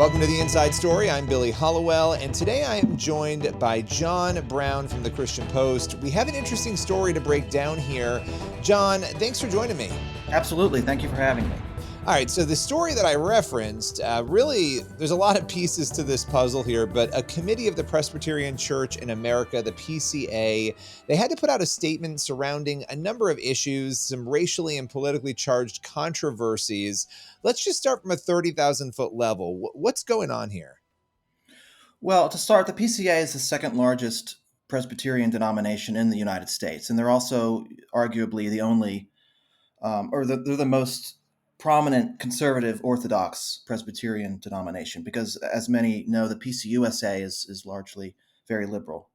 Welcome to The Inside Story. I'm Billy Hollowell, and today I am joined by John Brown from the Christian Post. We have an interesting story to break down here. John, thanks for joining me. Absolutely. Thank you for having me. All right, so the story that I referenced, really, there's a lot of pieces to this puzzle here, but a committee of the Presbyterian Church in America, the PCA, they had to put out a statement surrounding a number of issues, some racially and politically charged controversies. Let's just start from a 30,000-foot level. What's going on here? Well, to start, the PCA is the second largest Presbyterian denomination in the United States, and they're also arguably the only, they're the most prominent conservative Orthodox Presbyterian denomination because, as many know, the PCUSA is largely very liberal.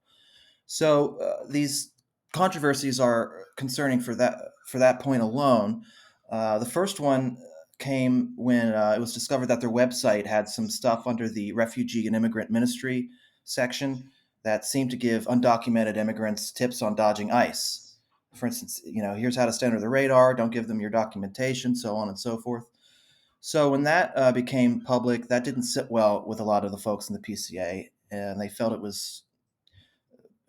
So these controversies are concerning for that point alone. The first one came when it was discovered that their website had some stuff under the refugee and immigrant ministry section that seemed to give undocumented immigrants tips on dodging ICE. For instance, here's how to stay under the radar, don't give them your documentation, so on and so forth. So when that became public, that didn't sit well with a lot of the folks in the PCA, and they felt it was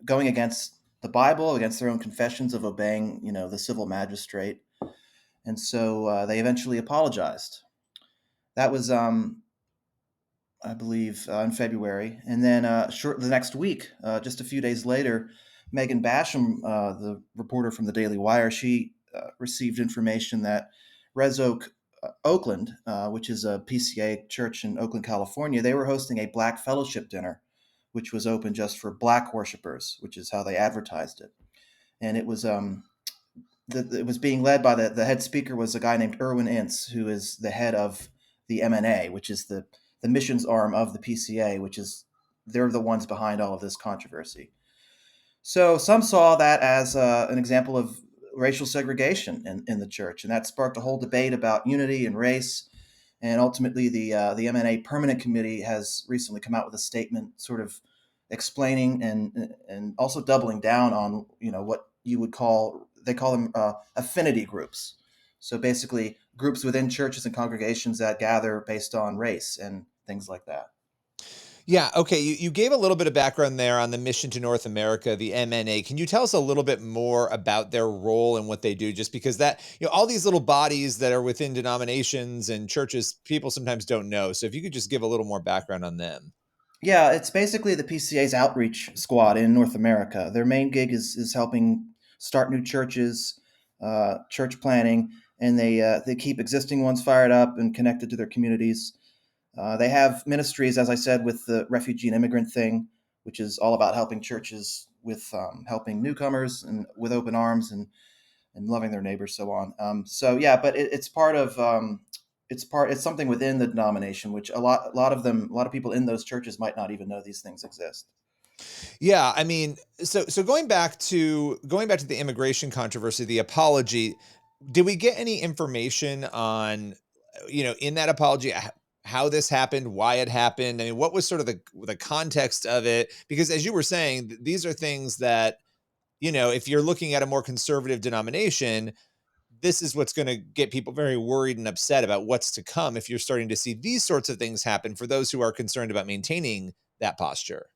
going against the Bible, against their own confessions of obeying, the civil magistrate. And so they eventually apologized. That was, I believe, in February. And then the next week, just a few days later, Megan Basham, the reporter from the Daily Wire, she received information that Res Oak, Oakland, which is a PCA church in Oakland, California, they were hosting a Black Fellowship dinner, which was open just for Black worshipers, which is how they advertised it. And it was it was being led by the head speaker was a guy named Erwin Ince, who is the head of the MNA, which is the missions arm of the PCA, they're the ones behind all of this controversy. So some saw that as an example of racial segregation in the church, and that sparked a whole debate about unity and race. And ultimately, the MNA Permanent Committee has recently come out with a statement, sort of explaining and also doubling down on what you would call them affinity groups. So basically, groups within churches and congregations that gather based on race and things like that. Yeah, okay. You gave a little bit of background there on the Mission to North America, the MNA. Can you tell us a little bit more about their role and what they do? Just because that, all these little bodies that are within denominations and churches, people sometimes don't know. So if you could just give a little more background on them. Yeah, it's basically the PCA's outreach squad in North America. Their main gig is helping start new churches, church planning, and they keep existing ones fired up and connected to their communities. They have ministries, as I said, with the refugee and immigrant thing, which is all about helping churches with helping newcomers and with open arms and loving their neighbors, so on. But it's part of it's something within the denomination, which a lot of people in those churches might not even know these things exist. Yeah, I mean, so going back to the immigration controversy, the apology, did we get any information on, in that apology, how this happened, why it happened? I mean, what was sort of the context of it? Because as you were saying, these are things that, if you're looking at a more conservative denomination, this is what's going to get people very worried and upset about what's to come if you're starting to see these sorts of things happen for those who are concerned about maintaining that posture.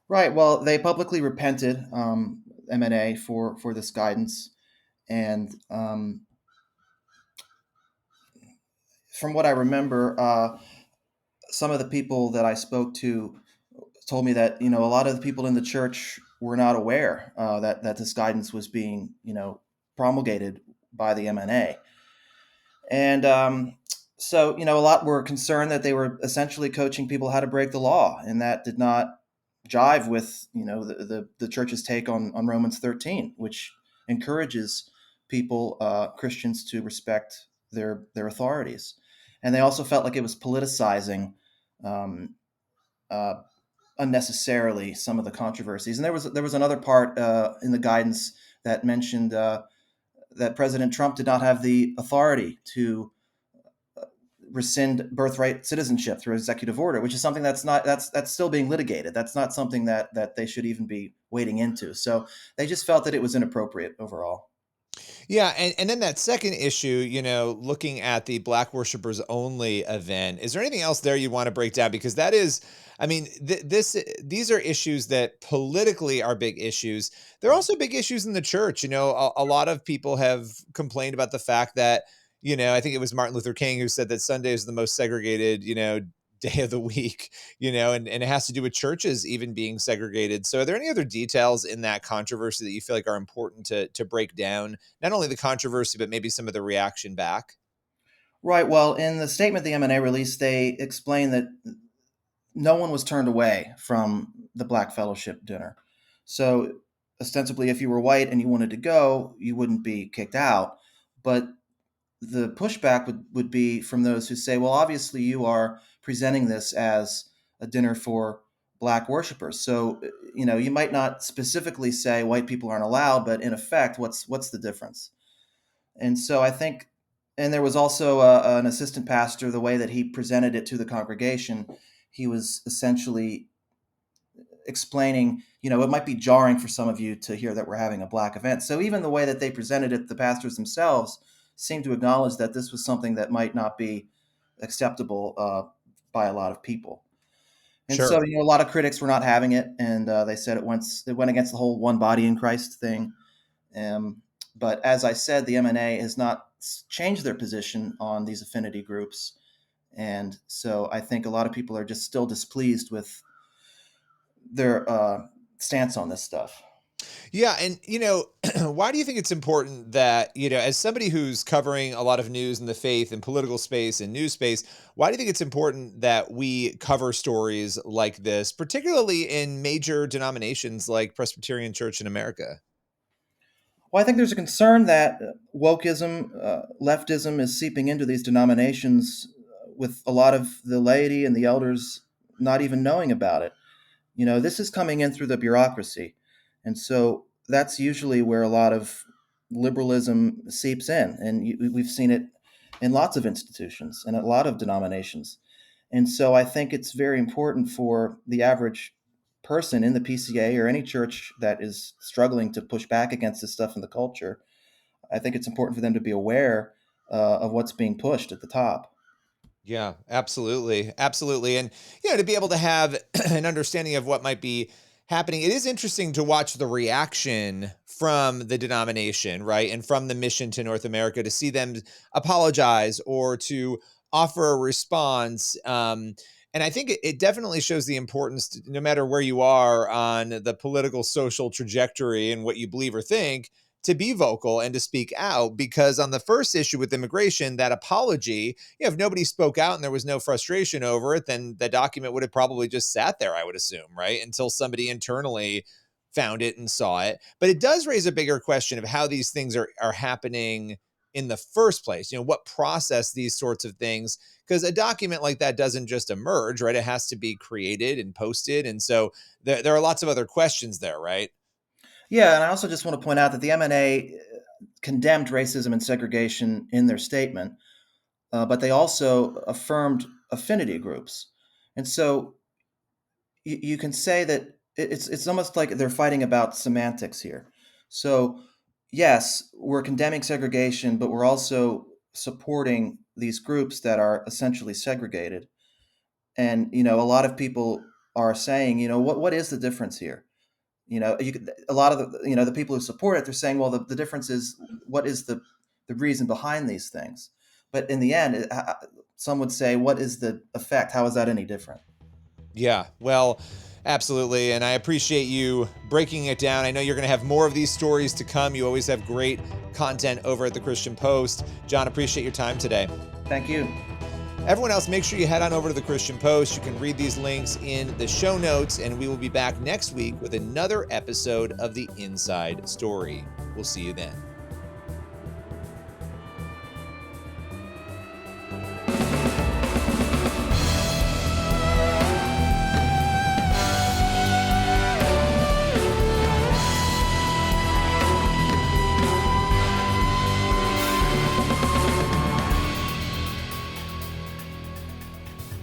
Right. Well, they publicly repented, MNA, for this guidance, and from what I remember, some of the people that I spoke to told me that a lot of the people in the church were not aware that this guidance was being promulgated by the MNA, and so a lot were concerned that they were essentially coaching people how to break the law, and that did not jive with the church's take on Romans 13, which encourages people, Christians, to respect their authorities, and they also felt like it was politicizing. Um, uh, Unnecessarily some of the controversies. And there was another part in the guidance that mentioned that President Trump did not have the authority to rescind birthright citizenship through executive order, which is something that's still being litigated. That's not something that they should even be wading into. So they just felt that it was inappropriate overall. Yeah, and then that second issue, looking at the Black Worshipers Only event, is there anything else there you want to break down? Because that is, I mean, these are issues that politically are big issues. They're also big issues in the church. A lot of people have complained about the fact that, I think it was Martin Luther King who said that Sunday is the most segregated, day of the week, and it has to do with churches even being segregated. So are there any other details in that controversy that you feel like are important to break down? Not only the controversy, but maybe some of the reaction back? Right. Well, in the statement the M&A released, they explained that no one was turned away from the Black Fellowship dinner. So, ostensibly, if you were white and you wanted to go, you wouldn't be kicked out. But the pushback would be from those who say, well, obviously, you are presenting this as a dinner for Black worshipers. So, you might not specifically say white people aren't allowed, but in effect, what's the difference? And so I think, and there was also an assistant pastor, the way that he presented it to the congregation, he was essentially explaining, it might be jarring for some of you to hear that we're having a Black event. So even the way that they presented it, the pastors themselves seemed to acknowledge that this was something that might not be acceptable by a lot of people. And so, Sure. a lot of critics were not having it, and they said it went against the whole one body in Christ thing. Um, but as I said, the M&A has not changed their position on these affinity groups. And so I think a lot of people are just still displeased with their stance on this stuff. Yeah, and why do you think it's important that, as somebody who's covering a lot of news in the faith and political space and news space, why do you think it's important that we cover stories like this, particularly in major denominations like Presbyterian Church in America? Well, I think there's a concern that wokeism, leftism is seeping into these denominations with a lot of the laity and the elders not even knowing about it. This is coming in through the bureaucracy. And so that's usually where a lot of liberalism seeps in. And we've seen it in lots of institutions and a lot of denominations. And so I think it's very important for the average person in the PCA or any church that is struggling to push back against this stuff in the culture. I think it's important for them to be aware of what's being pushed at the top. Yeah, absolutely. Absolutely. And, to be able to have an understanding of what might be happening, it is interesting to watch the reaction from the denomination, right? And from the mission to North America to see them apologize or to offer a response. And I think it definitely shows the importance, no matter where you are on the political, social trajectory and what you believe or think, to be vocal and to speak out. Because on the first issue with immigration, that apology, if nobody spoke out and there was no frustration over it, then the document would have probably just sat there, I would assume, right? Until somebody internally found it and saw it. But it does raise a bigger question of how these things are happening in the first place. What process these sorts of things, because a document like that doesn't just emerge, right? It has to be created and posted. And so there are lots of other questions there, right? Yeah, and I also just want to point out that the M&A condemned racism and segregation in their statement, but they also affirmed affinity groups. And so you can say that it's almost like they're fighting about semantics here. So yes, we're condemning segregation, but we're also supporting these groups that are essentially segregated. And a lot of people are saying, what is the difference here? A lot of the people who support it, they're saying, well, the difference is what is the reason behind these things. But in the end, some would say, what is the effect? How is that any different? Yeah, well, absolutely. And I appreciate you breaking it down. I know you're going to have more of these stories to come. You always have great content over at the Christian Post. John, appreciate your time today. Thank you. Everyone else, make sure you head on over to the Christian Post. You can read these links in the show notes, and we will be back next week with another episode of The Inside Story. We'll see you then.